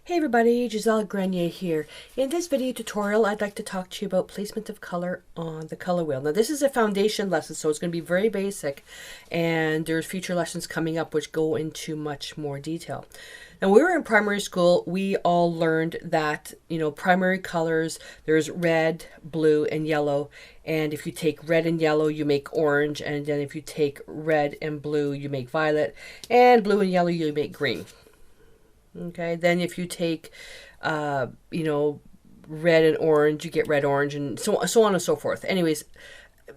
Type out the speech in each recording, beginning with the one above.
Hey everybody, Gisele Grenier here. In this video tutorial, I'd like to talk to you about placement of color on the color wheel. Now this is a foundation lesson, so it's going to be very basic, and there's future lessons coming up which go into much more detail. Now when we were in primary school, we all learned that, primary colors, there's red, blue, and yellow. And if you take red and yellow, you make orange. And then if you take red and blue, you make violet. And blue and yellow, you make green. Okay, then if you take, red and orange, you get red, orange, and so on and so forth. Anyways,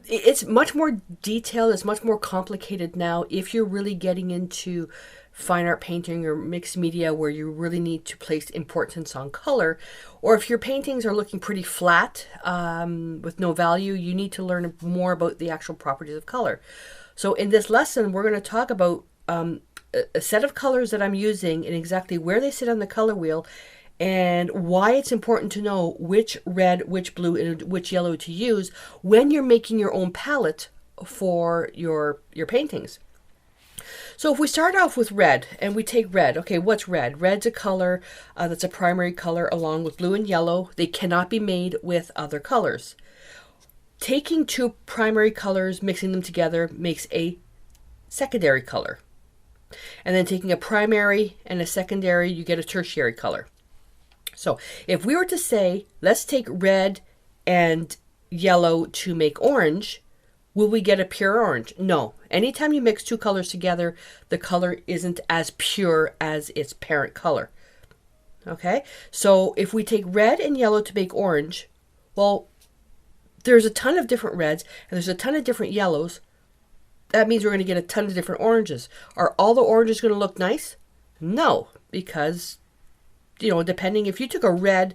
it's much more detailed. It's much more complicated now if you're really getting into fine art painting or mixed media where you really need to place importance on color. Or if your paintings are looking pretty flat with no value, you need to learn more about the actual properties of color. So in this lesson, we're going to talk about a set of colors that I'm using and exactly where they sit on the color wheel and why it's important to know which red, which blue, and which yellow to use when you're making your own palette for your paintings. So if we start off with red and we take red, okay, what's red? Red's a color that's a primary color along with blue and yellow. They cannot be made with other colors. Taking two primary colors, mixing them together makes a secondary color. And then taking a primary and a secondary, you get a tertiary color. So if we were to say, let's take red and yellow to make orange, will we get a pure orange? No. Anytime you mix two colors together, the color isn't as pure as its parent color. Okay? So if we take red and yellow to make orange, well, there's a ton of different reds and there's a ton of different yellows. That means we're going to get a ton of different oranges. Are all the oranges going to look nice? No, because, depending, if you took a red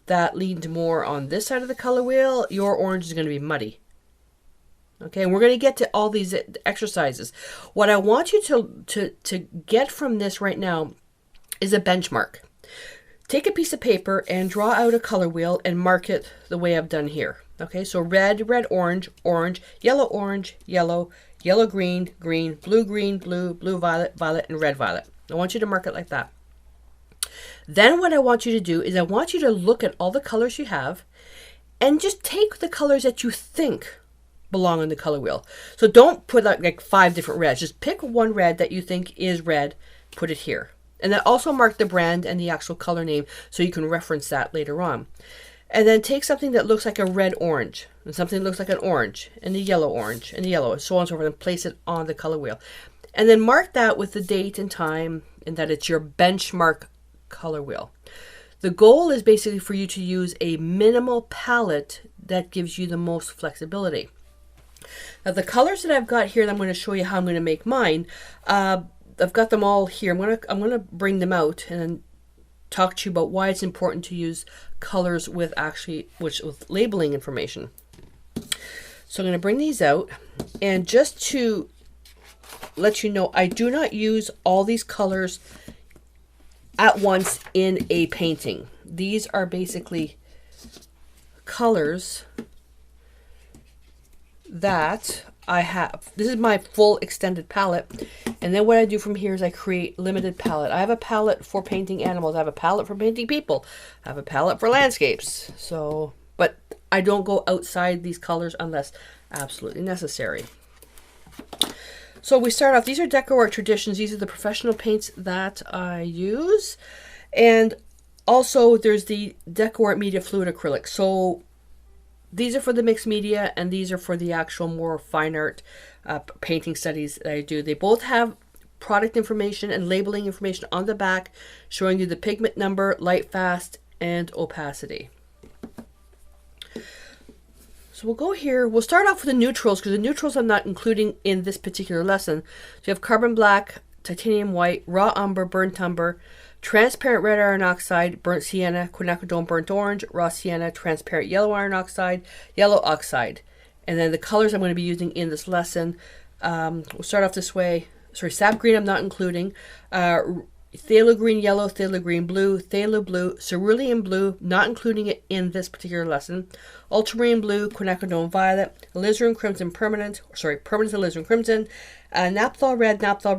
that leaned more on this side of the color wheel, your orange is going to be muddy. Okay, and we're going to get to all these exercises. What I want you to get from this right now is a benchmark. Take a piece of paper and draw out a color wheel and mark it the way I've done here. Okay, so red, red, orange, orange, yellow, yellow, green, green, blue, blue, violet, violet, and red, violet. I want you to mark it like that. Then what I want you to do is I want you to look at all the colors you have and just take the colors that you think belong on the color wheel. So don't put like 5 different reds. Just pick one red that you think is red, put it here. And then also mark the brand and the actual color name so you can reference that later on. And then take something that looks like a red orange, and something that looks like an orange, and a yellow orange, and a yellow, and so on and so forth, and place it on the color wheel. And then mark that with the date and time, and that it's your benchmark color wheel. The goal is basically for you to use a minimal palette that gives you the most flexibility. Now the colors that I've got here, that I'm going to show you how I'm going to make mine, I've got them all here. I'm going to bring them out and talk to you about why it's important to use colors with labeling information. So I'm going to bring these out, and just to let you know, I do not use all these colors at once in a painting. These are basically colors that I have. This is my full extended palette, and then what I do from here is I create limited palette. I have a palette for painting animals. I have a palette for painting people. I have a palette for landscapes. So, but I don't go outside these colors unless absolutely necessary. So we start off, these are Deco Art Traditions. These are the professional paints that I use. And also there's the Deco Art Media Fluid Acrylic. So these are for the mixed media, and these are for the actual more fine art painting studies that I do. They both have product information and labeling information on the back, showing you the pigment number, light fast, and opacity. So we'll go here. We'll start off with the neutrals, because the neutrals I'm not including in this particular lesson. So you have carbon black, titanium white, raw umber, burnt umber, transparent red iron oxide, burnt sienna, quinacridone burnt orange, raw sienna, transparent yellow iron oxide, yellow oxide. And then the colors I'm going to be using in this lesson, we'll start off this way. Sorry, sap green I'm not including. Phthalo green yellow, phthalo green blue, phthalo blue, cerulean blue, not including it in this particular lesson. Ultramarine blue, quinacridone violet, alizarin crimson permanent alizarin crimson, naphthol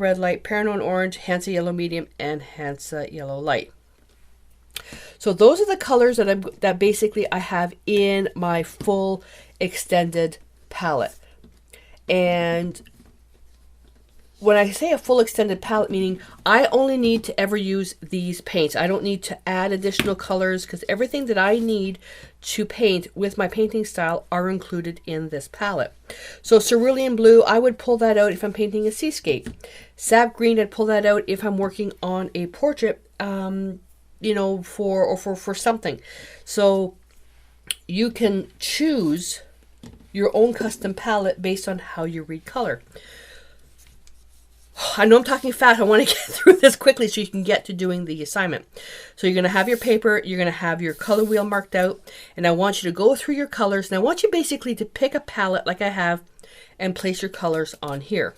red light, Paranone orange, Hansa yellow medium, and Hansa yellow light. So those are the colors that basically I have in my full extended palette. And when I say a full extended palette, meaning I only need to ever use these paints. I don't need to add additional colors because everything that I need to paint with my painting style are included in this palette. So cerulean blue, I would pull that out if I'm painting a seascape. Sap green, I'd pull that out if I'm working on a portrait, you know, for something. So you can choose your own custom palette based on how you read color. I know I'm talking fast. I want to get through this quickly so you can get to doing the assignment. So you're going to have your paper, you're going to have your color wheel marked out, and I want you to go through your colors, and I want you basically to pick a palette like I have and place your colors on here.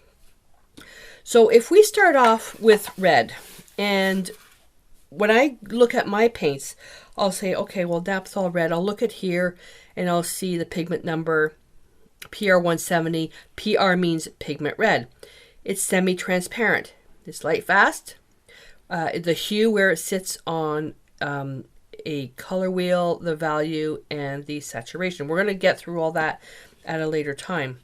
So if we start off with red, and when I look at my paints, I'll say, okay, well, Naphthol red. I'll look at here, and I'll see the pigment number, PR 170. PR means pigment red. It's semi-transparent. It's light fast. The hue where it sits on a color wheel, the value, and the saturation. We're going to get through all that at a later time.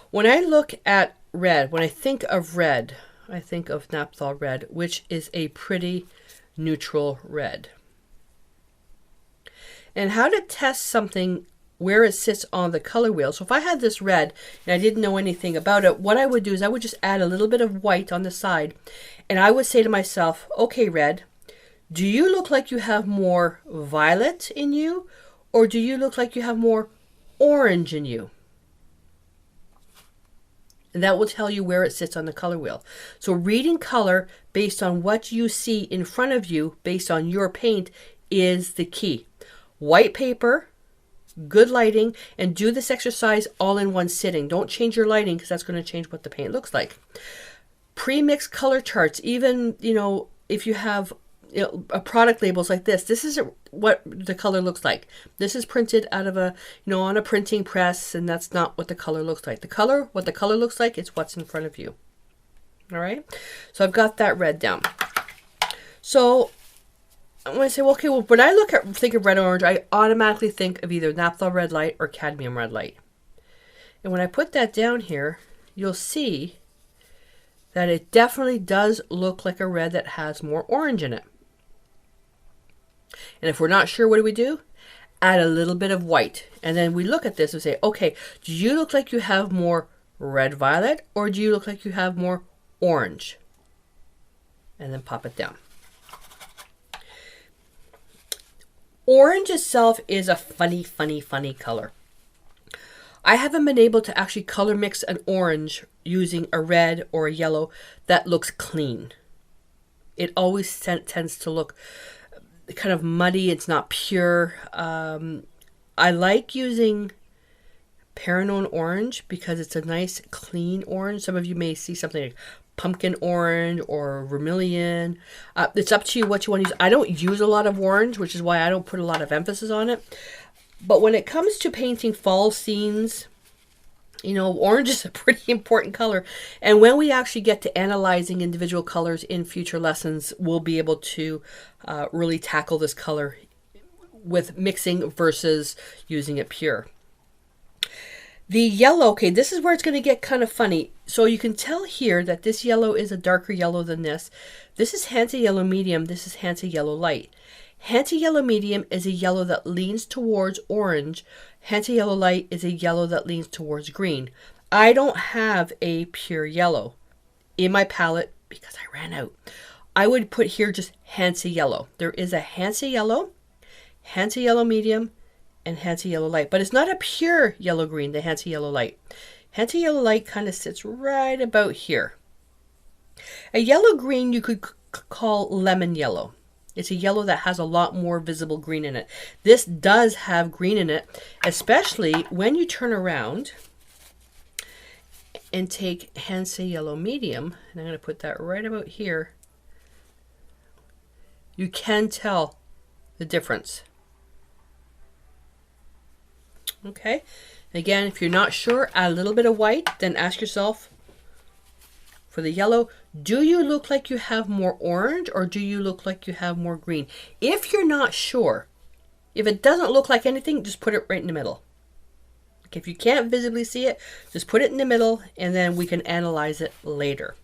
When I look at red, when I think of red, I think of Naphthol red, which is a pretty neutral red. And how to test something where it sits on the color wheel. So if I had this red and I didn't know anything about it, what I would do is I would just add a little bit of white on the side, and I would say to myself, okay, red, do you look like you have more violet in you, or do you look like you have more orange in you? And that will tell you where it sits on the color wheel. So reading color based on what you see in front of you, based on your paint, is the key. White paper, good lighting, and do this exercise all in one sitting. Don't change your lighting because that's going to change what the paint looks like. Pre-mixed color charts, even, you know, if you have, you know, a product labels like this is what the color looks like. This is printed out of a, you know, on a printing press, and that's not what the color looks like. What the color looks like is what's in front of you. All right. So I've got that red down. So when I say, well, okay, well, when I think of red orange, I automatically think of either Naphthol red light or cadmium red light. And when I put that down here, you'll see that it definitely does look like a red that has more orange in it. And if we're not sure, what do? Add a little bit of white. And then we look at this and say, okay, do you look like you have more red violet, or do you look like you have more orange? And then pop it down. Orange itself is a funny color. I haven't been able to actually color mix an orange using a red or a yellow that looks clean. It always tends to look kind of muddy. It's not pure. I like using Paranone orange because it's a nice clean orange. Some of you may see something like pumpkin orange or vermilion. It's up to you what you want to use. I don't use a lot of orange, which is why I don't put a lot of emphasis on it. But when it comes to painting fall scenes, you know, orange is a pretty important color. And when we actually get to analyzing individual colors in future lessons, we'll be able to really tackle this color with mixing versus using it pure. The yellow, okay, this is where it's going to get kind of funny. So you can tell here that this yellow is a darker yellow than this. This is Hansa Yellow Medium. This is Hansa Yellow Light. Hansa Yellow Medium is a yellow that leans towards orange. Hansa Yellow Light is a yellow that leans towards green. I don't have a pure yellow in my palette because I ran out. I would put here just Hansa Yellow. There is a Hansa Yellow, Hansa Yellow Medium, and Hansa Yellow Light. But it's not a pure yellow-green, the Hansa Yellow Light. Hansa Yellow Light kind of sits right about here. A yellow-green you could call lemon yellow. It's a yellow that has a lot more visible green in it. This does have green in it, especially when you turn around and take Hansa Yellow Medium, and I'm going to put that right about here. You can tell the difference. Okay, again, if you're not sure, add a little bit of white, then ask yourself for the yellow, Do you look like you have more orange or do you look like you have more green? If you're not sure, if it doesn't look like anything, just put it right in the middle. If you can't visibly see it, just put it in the middle and then we can analyze it later.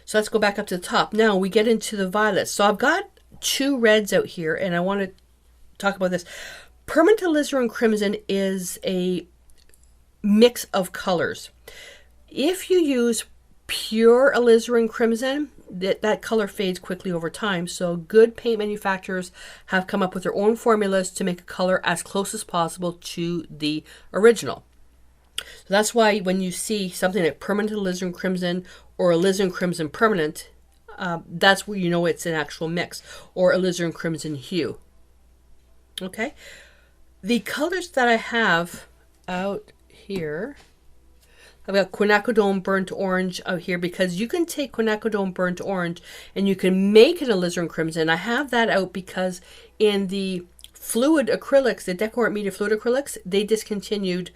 So let's go back up to the top. Now we get into the violets. So I've got two reds out here and I want to talk about this. Permanent alizarin crimson is a mix of colors. If you use pure alizarin crimson, that color fades quickly over time. So good paint manufacturers have come up with their own formulas to make a color as close as possible to the original. So that's why when you see something like permanent alizarin crimson or alizarin crimson permanent, that's where you know it's an actual mix, or alizarin crimson hue. Okay, the colors that I have out here, I've got Quinacridone burnt orange out here because you can take Quinacridone burnt orange and you can make an alizarin crimson. I have that out because in the fluid acrylics, the Decor Media fluid acrylics, they discontinued.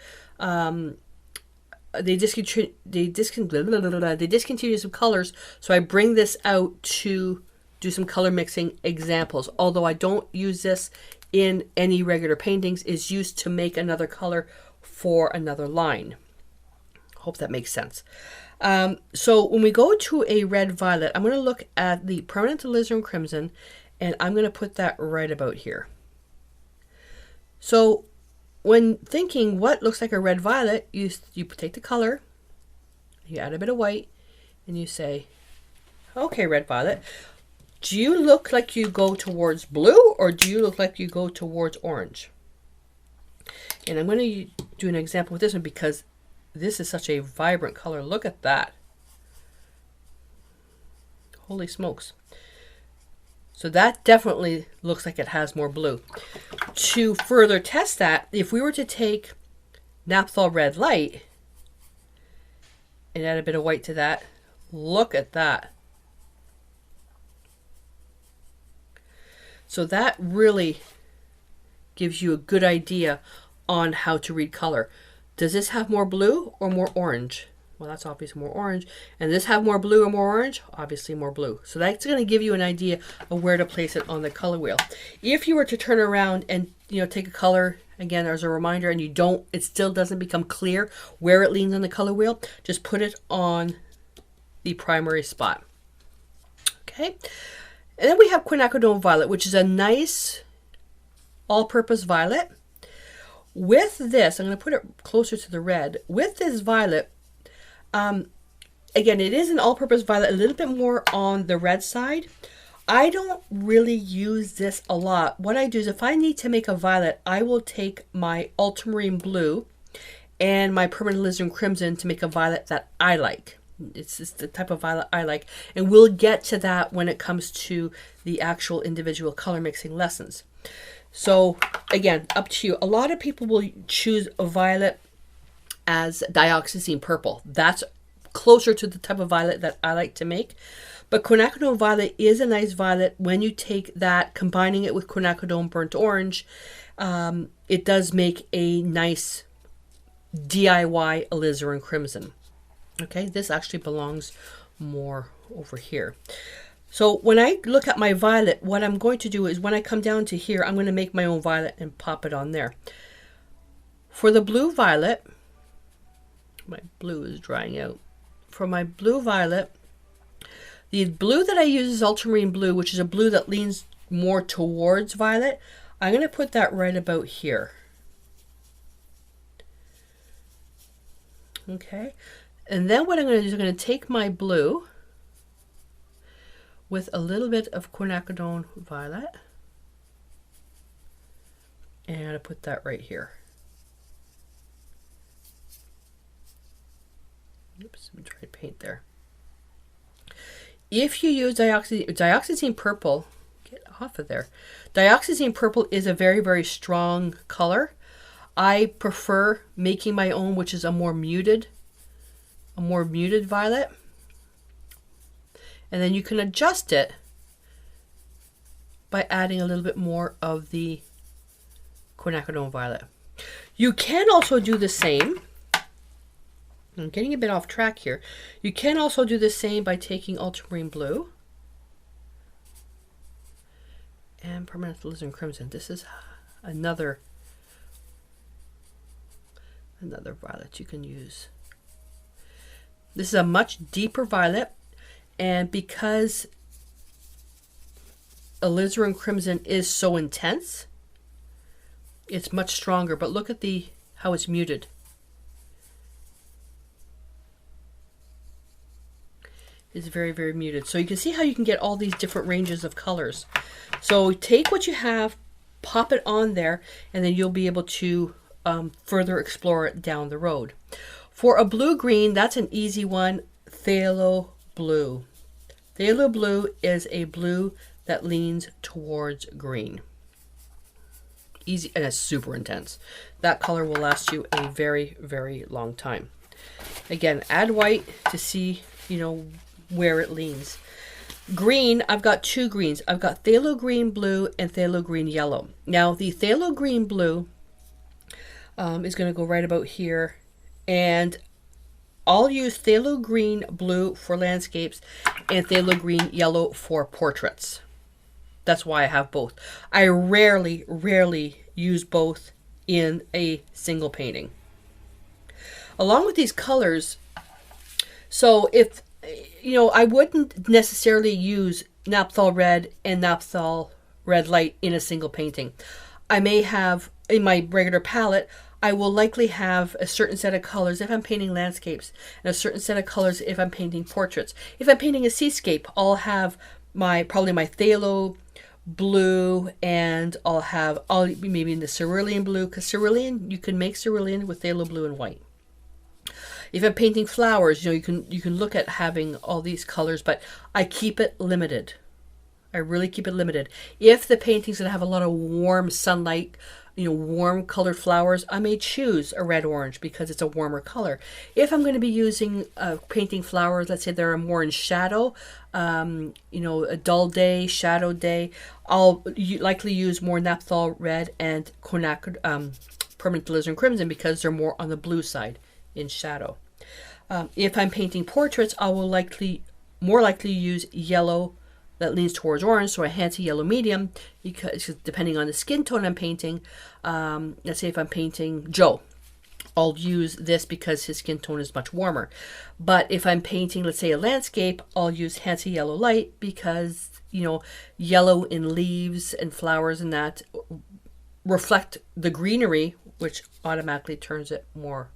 They discontinued some colors, so I bring this out to do some color mixing examples. Although I don't use this in any regular paintings, is used to make another color for another line. Hope that makes sense. So when we go to a red violet, I'm going to look at the permanent alizarin crimson and I'm going to put that right about here. So when thinking what looks like a red violet, you take the color, you add a bit of white, and you say, okay, red violet, do you look like you go towards blue or do you look like you go towards orange? And I'm going to do an example with this one because this is such a vibrant color. Look at that. Holy smokes. So that definitely looks like it has more blue. To further test that, if we were to take Naphthol Red Light and add a bit of white to that, look at that. So that really gives you a good idea on how to read color. Does this have more blue or more orange? Well, that's obviously more orange. And does this have more blue or more orange? Obviously more blue. So that's going to give you an idea of where to place it on the color wheel. If you were to turn around and take a color, again, as a reminder, and it still doesn't become clear where it leans on the color wheel, just put it on the primary spot. Okay. And then we have Quinacridone Violet, which is a nice all-purpose violet. With this, I'm going to put it closer to the red. With this violet, again, it is an all-purpose violet, a little bit more on the red side. I don't really use this a lot. What I do is if I need to make a violet, I will take my ultramarine blue and my permanent alizarin crimson to make a violet that I like. It's just the type of violet I like. And we'll get to that when it comes to the actual individual color mixing lessons. So again, up to you. A lot of people will choose a violet as dioxazine purple. That's closer to the type of violet that I like to make. But Quinacridone Violet is a nice violet. When you take that, combining it with Quinacridone Burnt Orange, it does make a nice DIY alizarin crimson. Okay, this actually belongs more over here. So when I look at my violet, what I'm going to do is when I come down to here, I'm going to make my own violet and pop it on there. For the blue violet, my blue is drying out. For my blue violet, the blue that I use is ultramarine blue, which is a blue that leans more towards violet. I'm going to put that right about here. Okay. And then what I'm going to do is I'm going to take my blue with a little bit of Quinacridone Violet, and I'm going to put that right here. Oops, some dry paint there. If you use dioxazine purple, get off of there. Dioxazine purple is a very, very strong color. I prefer making my own, which is a more muted violet. And then you can adjust it by adding a little bit more of the Quinacridone Violet. You can also do the same I'm getting a bit off track here. You can also do the same by taking ultramarine blue and permanent alizarin crimson. This is another violet you can use. This is a much deeper violet, and because alizarin crimson is so intense, it's much stronger. But look at how it's muted. It's very, very muted. So you can see how you can get all these different ranges of colors. So take what you have, pop it on there, and then you'll be able to further explore it down the road. For a blue-green, that's an easy one, phthalo blue. Phthalo blue is a blue that leans towards green. Easy, and it's super intense. That color will last you a very, very long time. Again, add white to see, where it leans. Green, I've got two greens. I've got phthalo green blue and phthalo green yellow. Now, the phthalo green blue is going to go right about here, and I'll use phthalo green blue for landscapes and phthalo green yellow for portraits. That's why I have both. I rarely use both in a single painting. Along with these colors, so if, I wouldn't necessarily use naphthol red and naphthol red light in a single painting. I may have, in my regular palette, I will likely have a certain set of colors if I'm painting landscapes, and a certain set of colors if I'm painting portraits. If I'm painting a seascape, I'll have probably my phthalo blue, and I'll be maybe in the cerulean blue, because cerulean, you can make cerulean with phthalo blue and white. If I'm painting flowers, you can look at having all these colors, but I keep it limited. I really keep it limited. If the painting's going to have a lot of warm sunlight, warm colored flowers, I may choose a red orange because it's a warmer color. If I'm going to be using painting flowers, let's say they're more in shadow, a dull day, shadow day, I'll likely use more naphthol red and permanent alizarin crimson because they're more on the blue side in shadow. If I'm painting portraits, I will more likely use yellow that leans towards orange, so a handsy yellow medium, because depending on the skin tone I'm painting, let's say if I'm painting Joe, I'll use this because his skin tone is much warmer. But if I'm painting, let's say, a landscape, I'll use handsy yellow light because, yellow in leaves and flowers and that reflect the greenery, which automatically turns it more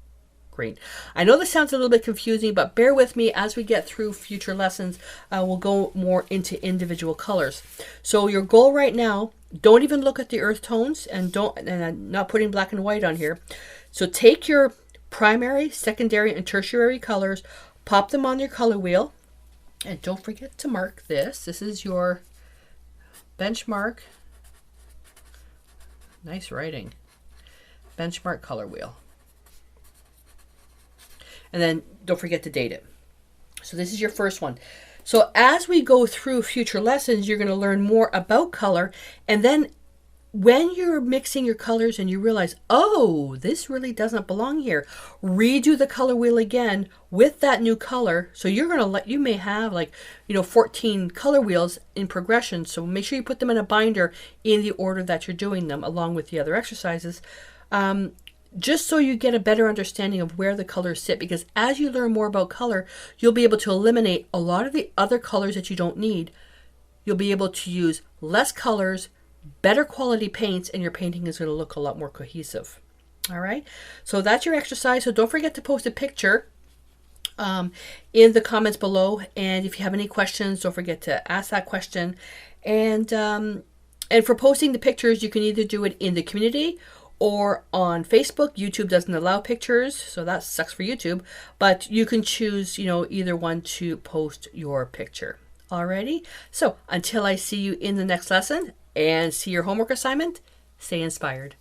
green. I know this sounds a little bit confusing, but bear with me as we get through future lessons. We'll go more into individual colors. So your goal right now, don't even look at the earth tones, and I'm not putting black and white on here. So take your primary, secondary, and tertiary colors, pop them on your color wheel, and don't forget to mark this. This is your benchmark. Nice writing. Benchmark color wheel. And then don't forget to date it. So this is your first one. So as we go through future lessons, you're going to learn more about color. And then when you're mixing your colors and you realize, oh, this really doesn't belong here, redo the color wheel again with that new color. So you're going to you may have 14 color wheels in progression. So make sure you put them in a binder in the order that you're doing them, along with the other exercises. Just so you get a better understanding of where the colors sit, because as you learn more about color, you'll be able to eliminate a lot of the other colors that you don't need. You'll be able to use less colors, better quality paints, and your painting is going to look a lot more cohesive. All right, so that's your exercise. So don't forget to post a picture in the comments below, and if you have any questions, don't forget to ask that question. And for posting the pictures, you can either do it in the community or on Facebook. YouTube doesn't allow pictures, so that sucks for YouTube, but you can choose, either one to post your picture. Alrighty, so until I see you in the next lesson and see your homework assignment, stay inspired.